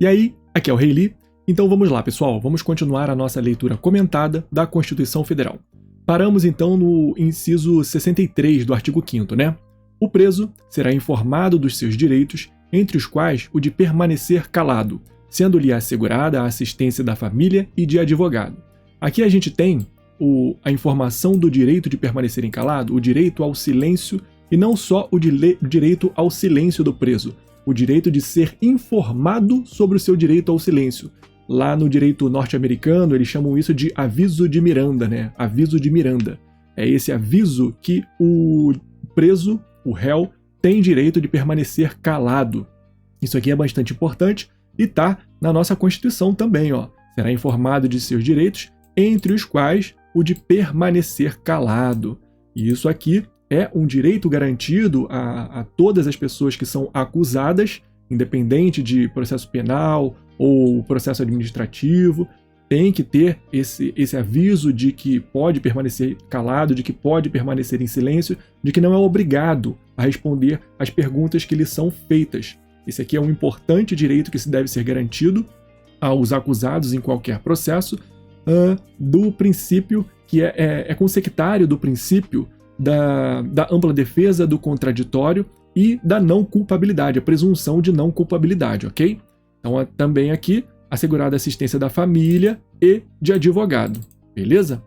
E aí, aqui é o Rei Li. Então vamos lá, pessoal, vamos continuar a nossa leitura comentada da Constituição Federal. Paramos então no inciso 63 do artigo 5º, né? O preso será informado dos seus direitos, entre os quais o de permanecer calado, sendo-lhe assegurada a assistência da família e de advogado. Aqui a gente tem a informação do direito de permanecer calado, o direito ao silêncio, e não só o direito ao silêncio do preso, o direito de ser informado sobre o seu direito ao silêncio. Lá no direito norte-americano, eles chamam isso de aviso de Miranda, né? Aviso de Miranda. É esse aviso que o preso, o réu, tem direito de permanecer calado. Isso aqui é bastante importante e está na nossa Constituição também, ó. Será informado de seus direitos, entre os quais o de permanecer calado. E isso aqui é um direito garantido a todas as pessoas que são acusadas, independente de processo penal ou processo administrativo, tem que ter esse aviso de que pode permanecer calado, de que pode permanecer em silêncio, de que não é obrigado a responder às perguntas que lhe são feitas. Esse aqui é um importante direito que se deve ser garantido aos acusados em qualquer processo, do princípio que é consectário do princípio da ampla defesa, do contraditório e da não culpabilidade, a presunção de não culpabilidade, ok? Então, também aqui, assegurada a assistência da família e de advogado, beleza?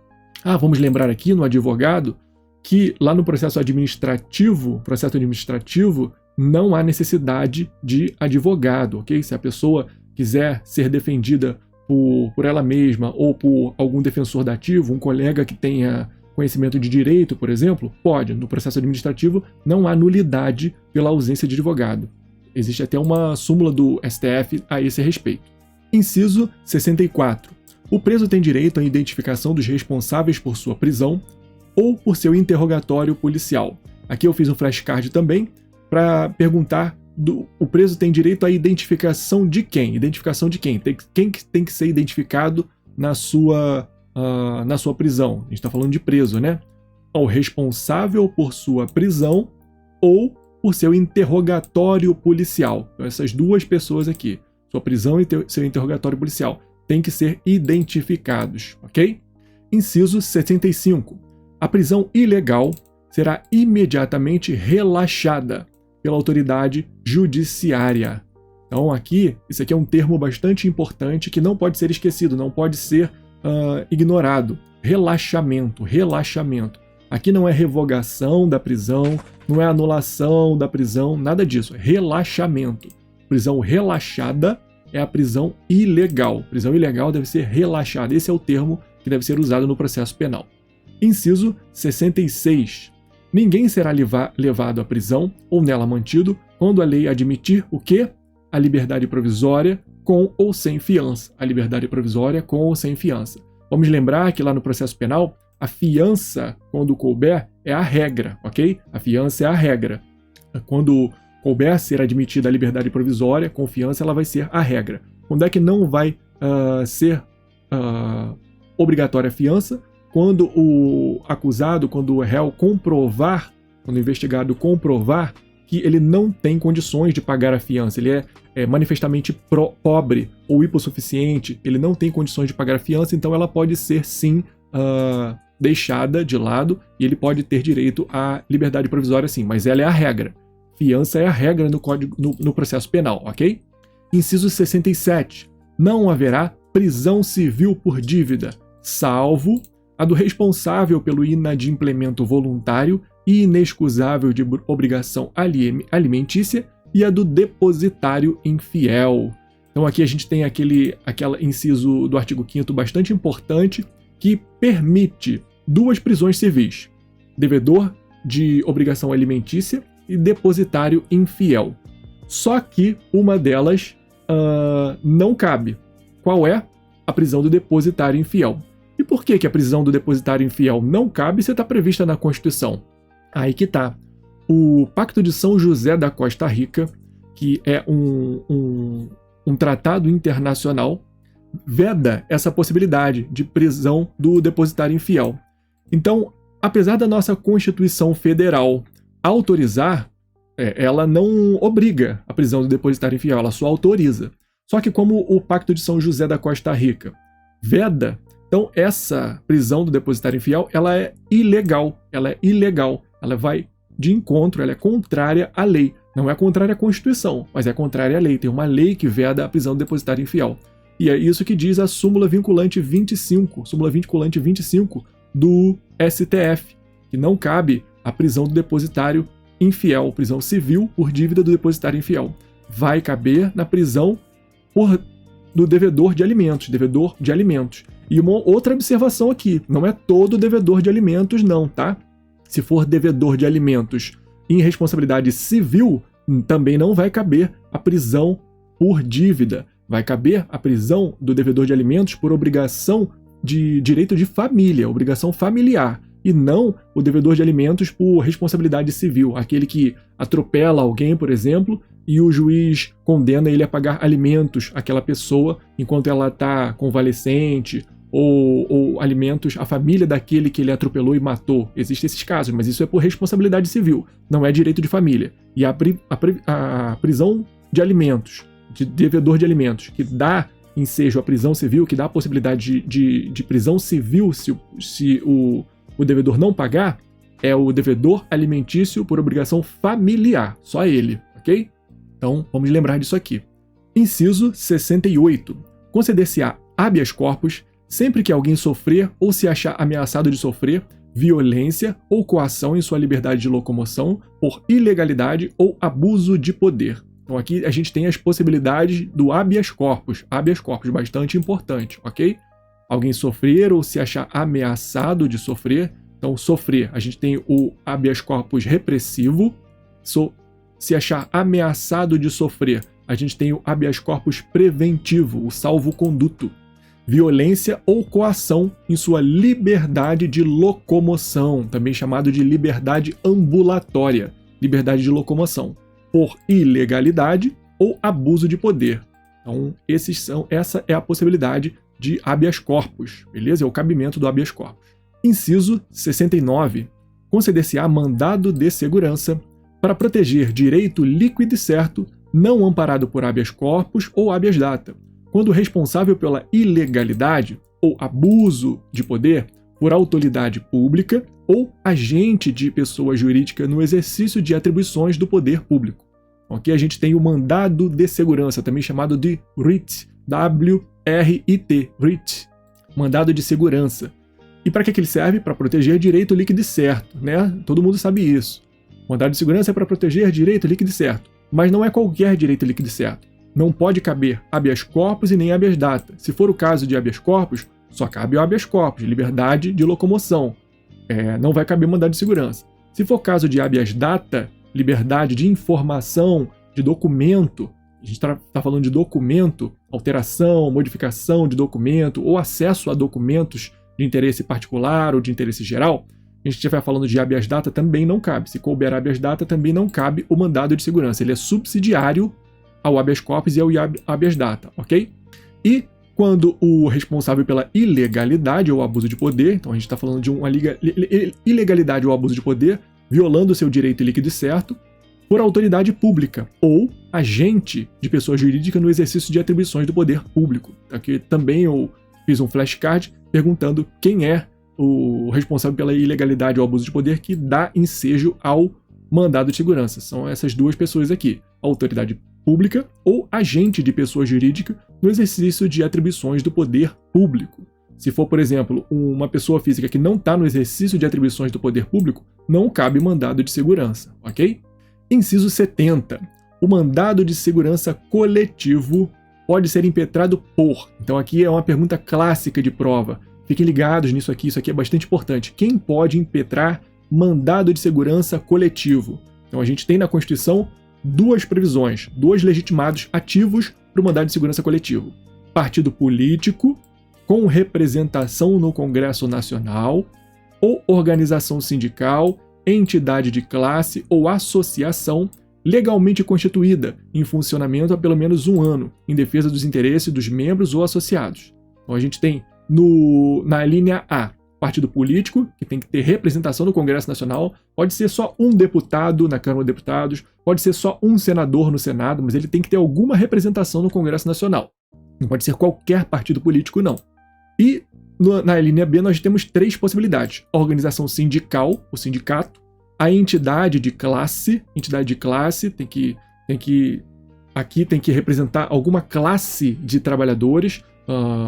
Vamos lembrar aqui no advogado que lá no processo administrativo, não há necessidade de advogado, ok? Se a pessoa quiser ser defendida por ela mesma ou por algum defensor dativo, um colega que tenha conhecimento de direito, por exemplo, pode. No processo administrativo não há nulidade pela ausência de advogado. Existe até uma súmula do STF a esse respeito. Inciso 64. O preso tem direito à identificação dos responsáveis por sua prisão ou por seu interrogatório policial. Aqui eu fiz um flashcard também para perguntar o preso tem direito à identificação de quem? Identificação de quem? Quem tem que ser identificado na sua prisão? A gente está falando de preso, né? O responsável por sua prisão ou por seu interrogatório policial. Então, essas duas pessoas aqui, sua prisão e seu interrogatório policial, têm que ser identificados, ok? Inciso 65. A prisão ilegal será imediatamente relaxada pela autoridade judiciária. Então aqui, isso aqui é um termo bastante importante que não pode ser esquecido, não pode ser ignorado. Relaxamento. Aqui não é revogação da prisão, não é anulação da prisão, nada disso. É relaxamento. Prisão relaxada é a prisão ilegal. Prisão ilegal deve ser relaxada. Esse é o termo que deve ser usado no processo penal. Inciso 66. Ninguém será levado à prisão ou nela mantido quando a lei admitir o quê? A liberdade provisória com ou sem fiança. A liberdade provisória com ou sem fiança. Vamos lembrar que lá no processo penal, a fiança, quando couber, é a regra, ok? A fiança é a regra. Quando couber ser admitida a liberdade provisória, com fiança, ela vai ser a regra. Quando é que não vai ser obrigatória a fiança? Quando o acusado, quando o réu comprovar, quando o investigado comprovar que ele não tem condições de pagar a fiança, ele é manifestamente pobre ou hipossuficiente, ele não tem condições de pagar a fiança, então ela pode ser sim deixada de lado e ele pode ter direito à liberdade provisória sim, mas ela é a regra. Fiança é a regra no processo penal, ok? Inciso 67. Não haverá prisão civil por dívida, salvo a do responsável pelo inadimplemento voluntário e inexcusável de obrigação alimentícia e a do depositário infiel. Então aqui a gente tem aquele inciso do artigo 5º bastante importante que permite duas prisões civis: devedor de obrigação alimentícia e depositário infiel. Só que uma delas não cabe. Qual é? A prisão do depositário infiel. E por que a prisão do depositário infiel não cabe se está prevista na Constituição? Aí que tá. O Pacto de São José da Costa Rica, que é um tratado internacional, veda essa possibilidade de prisão do depositário infiel. Então, apesar da nossa Constituição Federal autorizar, ela não obriga a prisão do depositário infiel, ela só autoriza. Só que como o Pacto de São José da Costa Rica veda, então essa prisão do depositário infiel, ela é ilegal, ela vai de encontro, ela é contrária à lei. Não é contrária à Constituição, mas é contrária à lei. Tem uma lei que veda a prisão do depositário infiel. E é isso que diz a súmula vinculante 25, do STF, que não cabe a prisão do depositário infiel, prisão civil por dívida do depositário infiel. Vai caber na prisão do devedor de alimentos, E uma outra observação aqui, não é todo devedor de alimentos não, tá? Se for devedor de alimentos em responsabilidade civil, também não vai caber a prisão por dívida. Vai caber a prisão do devedor de alimentos por obrigação de direito de família, obrigação familiar, e não o devedor de alimentos por responsabilidade civil, aquele que atropela alguém, por exemplo, e o juiz condena ele a pagar alimentos àquela pessoa enquanto ela está convalescente, ou alimentos à família daquele que ele atropelou e matou. Existem esses casos, mas isso é por responsabilidade civil, não é direito de família. E a prisão de alimentos, de devedor de alimentos, que dá ensejo à prisão civil, que dá a possibilidade de prisão civil se o devedor não pagar, é o devedor alimentício por obrigação familiar, só ele, ok? Então, vamos lembrar disso aqui. Inciso 68. Conceder-se-á habeas corpus sempre que alguém sofrer ou se achar ameaçado de sofrer violência ou coação em sua liberdade de locomoção por ilegalidade ou abuso de poder. Então aqui a gente tem as possibilidades do habeas corpus, bastante importante, ok? Alguém sofrer ou se achar ameaçado de sofrer. Então sofrer, a gente tem o habeas corpus repressivo. Se achar ameaçado de sofrer, a gente tem o habeas corpus preventivo, o salvo-conduto. Violência ou coação em sua liberdade de locomoção, também chamado de liberdade ambulatória, liberdade de locomoção, por ilegalidade ou abuso de poder. Então, essa é a possibilidade de habeas corpus, beleza? É o cabimento do habeas corpus. Inciso 69. Conceder-se-á mandado de segurança para proteger direito líquido e certo, não amparado por habeas corpus ou habeas data, quando o responsável pela ilegalidade ou abuso de poder for autoridade pública ou agente de pessoa jurídica no exercício de atribuições do poder público. Aqui a gente tem o mandado de segurança, também chamado de writ, W-R-I-T, writ, mandado de segurança. E para que ele serve? Para proteger direito líquido e certo, né? Todo mundo sabe isso. Mandado de segurança é para proteger direito líquido e certo, mas não é qualquer direito líquido e certo. Não pode caber habeas corpus e nem habeas data. Se for o caso de habeas corpus, só cabe o habeas corpus, liberdade de locomoção. Não vai caber mandado de segurança. Se for caso de habeas data, liberdade de informação, de documento, a gente está falando de documento, alteração, modificação de documento ou acesso a documentos de interesse particular ou de interesse geral, a gente estiver falando de habeas data, também não cabe. Se couber habeas data, também não cabe o mandado de segurança. Ele é subsidiário ao habeas corpus e ao habeas data, ok? E quando o responsável pela ilegalidade ou abuso de poder, então a gente está falando de uma ilegalidade ou abuso de poder, violando o seu direito líquido e certo, por autoridade pública ou agente de pessoa jurídica no exercício de atribuições do poder público. Aqui também eu fiz um flashcard perguntando quem é o responsável pela ilegalidade ou abuso de poder que dá ensejo ao mandado de segurança. São essas duas pessoas aqui, a autoridade pública ou agente de pessoa jurídica no exercício de atribuições do poder público. Se for, por exemplo, uma pessoa física que não está no exercício de atribuições do poder público, não cabe mandado de segurança, ok? Inciso 70. O mandado de segurança coletivo pode ser impetrado por... Então aqui é uma pergunta clássica de prova. Fiquem ligados nisso aqui, isso aqui é bastante importante. Quem pode impetrar mandado de segurança coletivo? Então a gente tem na Constituição duas previsões, dois legitimados ativos para o mandado de segurança coletivo. Partido político, com representação no Congresso Nacional, ou organização sindical, entidade de classe ou associação legalmente constituída, em funcionamento há pelo menos 1 ano, em defesa dos interesses dos membros ou associados. Então a gente tem na linha A, partido político, que tem que ter representação no Congresso Nacional, pode ser só um deputado na Câmara dos Deputados, pode ser só um senador no Senado, mas ele tem que ter alguma representação no Congresso Nacional. Não pode ser qualquer partido político, não. E na linha B nós temos 3 possibilidades. A organização sindical, o sindicato, a entidade de classe aqui tem que representar alguma classe de trabalhadores.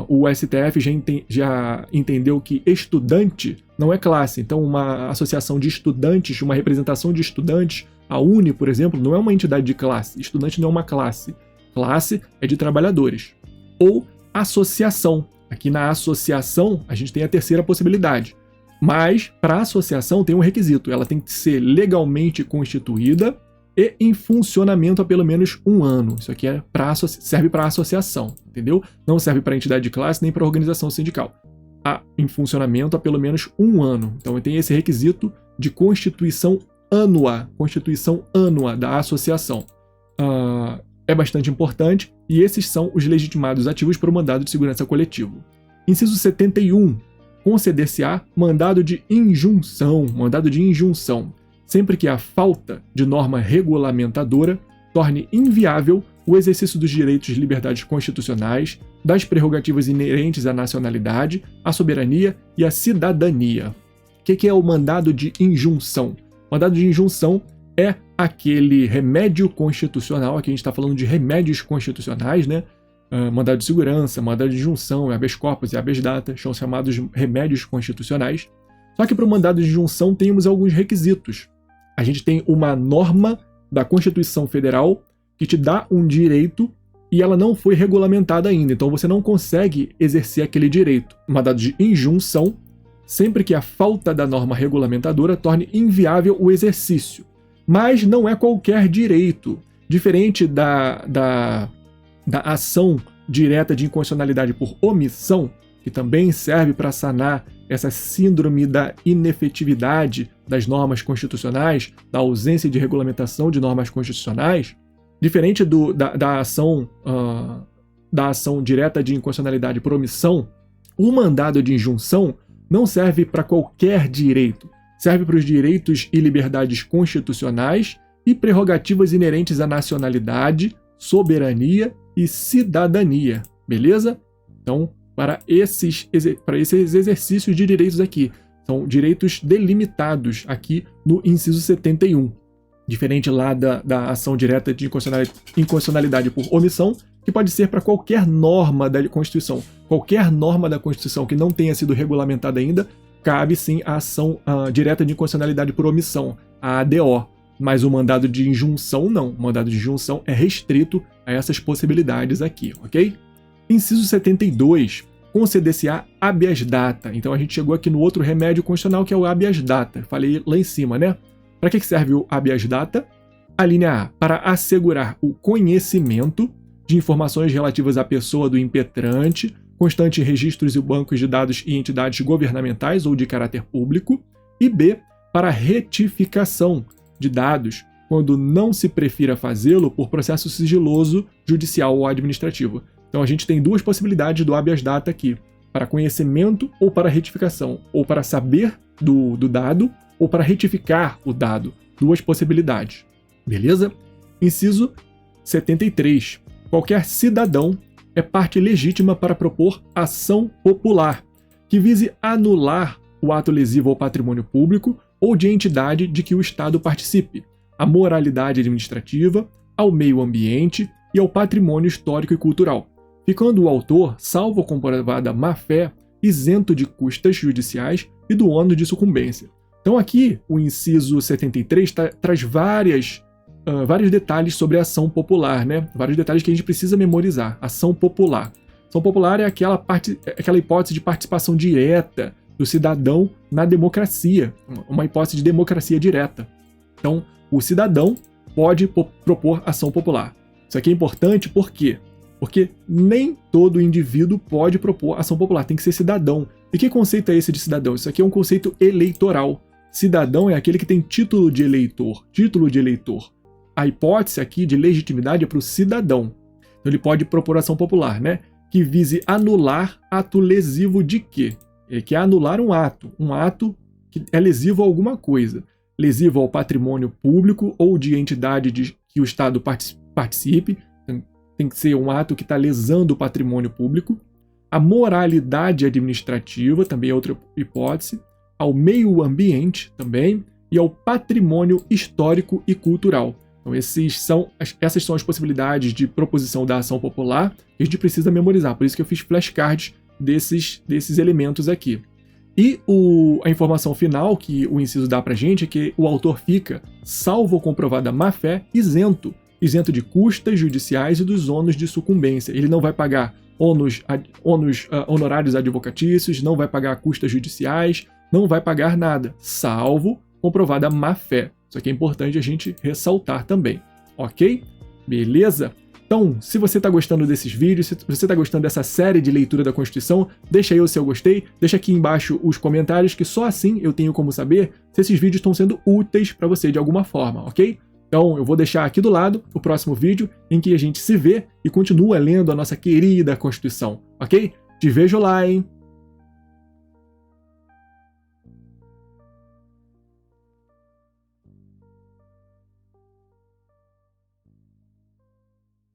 O STF já entendeu que estudante não é classe, então uma associação de estudantes, uma representação de estudantes, a UNE, por exemplo, não é uma entidade de classe, estudante não é uma classe, classe é de trabalhadores. Ou associação, aqui na associação a gente tem a terceira possibilidade, mas para a associação tem um requisito, ela tem que ser legalmente constituída e em funcionamento há pelo menos 1 ano. Isso aqui serve para associação, entendeu? Não serve para entidade de classe nem para organização sindical. Em funcionamento há pelo menos 1 ano. Então tem esse requisito de constituição ânua da associação. É bastante importante e esses são os legitimados ativos para o mandado de segurança coletivo. Inciso 71. Conceder-se-á mandado de injunção. Sempre que a falta de norma regulamentadora torne inviável o exercício dos direitos e liberdades constitucionais, das prerrogativas inerentes à nacionalidade, à soberania e à cidadania. O que é o mandado de injunção? O mandado de injunção é aquele remédio constitucional, aqui a gente está falando de remédios constitucionais, né? Mandado de segurança, mandado de injunção, habeas corpus e habeas data, são chamados remédios constitucionais. Só que para o mandado de injunção temos alguns requisitos. A gente tem uma norma da Constituição Federal que te dá um direito e ela não foi regulamentada ainda, então você não consegue exercer aquele direito. Mandado de injunção, sempre que a falta da norma regulamentadora torne inviável o exercício. Mas não é qualquer direito. Diferente da ação direta de inconstitucionalidade por omissão, que também serve para sanar essa síndrome da inefetividade das normas constitucionais, da ausência de regulamentação de normas constitucionais, diferente da ação direta de inconstitucionalidade por omissão, o mandado de injunção não serve para qualquer direito, serve para os direitos e liberdades constitucionais e prerrogativas inerentes à nacionalidade, soberania e cidadania, beleza? Então, para esses exercícios de direitos aqui. São direitos delimitados aqui no inciso 71. Diferente lá da ação direta de inconstitucionalidade por omissão, que pode ser para qualquer norma da Constituição. Qualquer norma da Constituição que não tenha sido regulamentada ainda, cabe sim a ação direta de inconstitucionalidade por omissão, a ADO. Mas o mandado de injunção não. O mandado de injunção é restrito a essas possibilidades aqui, ok? Inciso 72. Conceder-se-á habeas data. Então a gente chegou aqui no outro remédio constitucional que é o habeas data. Falei lá em cima, né? Para que serve o habeas data? A linha A, para assegurar o conhecimento de informações relativas à pessoa do impetrante, constante em registros e bancos de dados e entidades governamentais ou de caráter público. E B, para retificação de dados, quando não se prefira fazê-lo por processo sigiloso, judicial ou administrativo. Então a gente tem 2 possibilidades do habeas data aqui, para conhecimento ou para retificação, ou para saber do dado ou para retificar o dado. 2 possibilidades. Beleza? Inciso 73. Qualquer cidadão é parte legítima para propor ação popular, que vise anular o ato lesivo ao patrimônio público ou de entidade de que o Estado participe, à moralidade administrativa, ao meio ambiente e ao patrimônio histórico e cultural, ficando o autor, salvo comprovada má-fé, isento de custas judiciais e do ônus de sucumbência. Então aqui o inciso 73 traz vários detalhes sobre a ação popular, né? Vários detalhes que a gente precisa memorizar. Ação popular. Ação popular é aquela hipótese de participação direta do cidadão na democracia, uma hipótese de democracia direta. Então, o cidadão pode propor ação popular. Isso aqui é importante por quê? Porque nem todo indivíduo pode propor ação popular, tem que ser cidadão. E que conceito é esse de cidadão? Isso aqui é um conceito eleitoral. Cidadão é aquele que tem título de eleitor. Título de eleitor. A hipótese aqui de legitimidade é para o cidadão. Então ele pode propor ação popular, né? Que vise anular ato lesivo de quê? Ele quer anular um ato que é lesivo a alguma coisa, lesivo ao patrimônio público ou de entidade que o Estado participe, tem que ser um ato que está lesando o patrimônio público, a moralidade administrativa, também é outra hipótese, ao meio ambiente também, e ao patrimônio histórico e cultural. Então essas são as possibilidades de proposição da ação popular que a gente precisa memorizar, por isso que eu fiz flashcards desses elementos aqui. E a informação final que o inciso dá pra gente é que o autor fica, salvo comprovada má-fé, isento de custas judiciais e dos ônus de sucumbência. Ele não vai pagar honorários advocatícios, não vai pagar custas judiciais, não vai pagar nada, salvo comprovada má-fé. Isso aqui é importante a gente ressaltar também, ok? Beleza? Então, se você está gostando desses vídeos, se você está gostando dessa série de leitura da Constituição, deixa aí o seu gostei, deixa aqui embaixo os comentários, que só assim eu tenho como saber se esses vídeos estão sendo úteis para você de alguma forma, ok? Então, eu vou deixar aqui do lado o próximo vídeo em que a gente se vê e continua lendo a nossa querida Constituição, ok? Te vejo lá, hein?